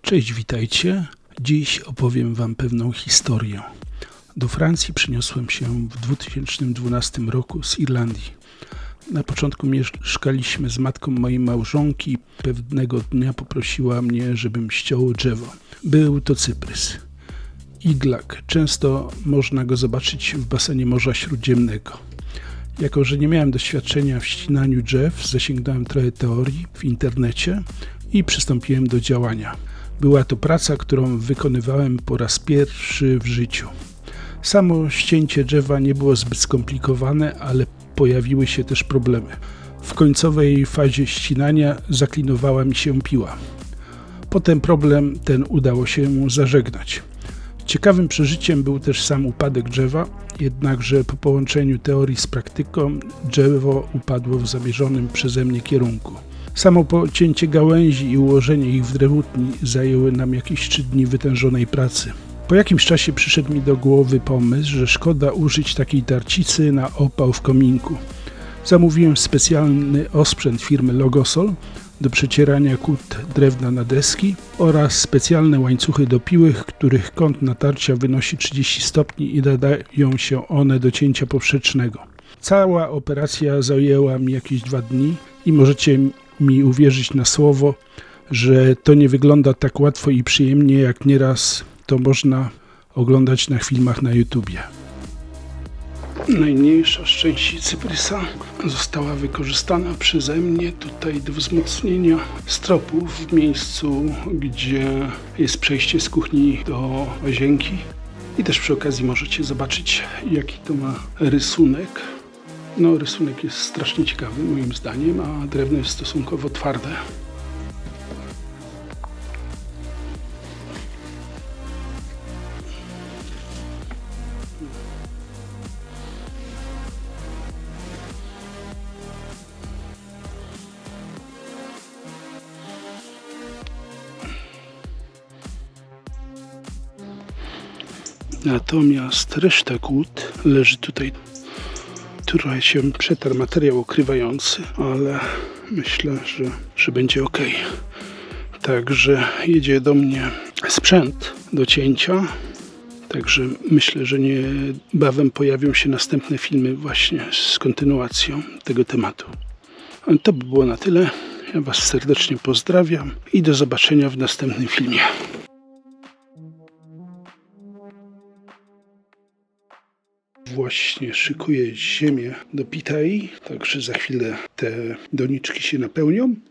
Cześć, witajcie. Dziś opowiem Wam pewną historię. Do Francji przeniosłem się w 2012 roku z Irlandii. Na początku mieszkaliśmy z matką mojej małżonki i pewnego dnia poprosiła mnie, żebym ściął drzewo. Był to cyprys. Iglak. Często można go zobaczyć w basenie Morza Śródziemnego. Jako że nie miałem doświadczenia w ścinaniu drzew, zasięgnąłem trochę teorii w internecie i przystąpiłem do działania. Była to praca, którą wykonywałem po raz pierwszy w życiu. Samo ścięcie drzewa nie było zbyt skomplikowane, ale pojawiły się też problemy. W końcowej fazie ścinania zaklinowała mi się piła. Potem problem ten udało się zażegnać. Ciekawym przeżyciem był też sam upadek drzewa, jednakże po połączeniu teorii z praktyką drzewo upadło w zamierzonym przeze mnie kierunku. Samo pocięcie gałęzi i ułożenie ich w drewutni zajęły nam jakieś 3 dni wytężonej pracy. Po jakimś czasie przyszedł mi do głowy pomysł, że szkoda użyć takiej tarcicy na opał w kominku. Zamówiłem specjalny osprzęt firmy Logosol do przecierania kłód drewna na deski oraz specjalne łańcuchy do piły, których kąt natarcia wynosi 30 stopni i nadają się one do cięcia poprzecznego. Cała operacja zajęła mi jakieś 2 dni i możecie mi uwierzyć na słowo, że to nie wygląda tak łatwo i przyjemnie, jak nieraz to można oglądać na filmach na YouTubie. Najmniejsza z części cyprysa została wykorzystana przeze mnie tutaj do wzmocnienia stropów w miejscu, gdzie jest przejście z kuchni do łazienki. I też przy okazji możecie zobaczyć, jaki to ma rysunek. No, rysunek jest strasznie ciekawy moim zdaniem, a drewno jest stosunkowo twarde. Natomiast reszta kłód leży tutaj. Trochę się przetarł materiał okrywający, ale myślę, że będzie ok. Także jedzie do mnie sprzęt do cięcia. Także myślę, że niebawem pojawią się następne filmy właśnie z kontynuacją tego tematu. To by było na tyle. Ja Was serdecznie pozdrawiam i do zobaczenia w następnym filmie. Właśnie szykuję ziemię do pitei, także za chwilę te doniczki się napełnią.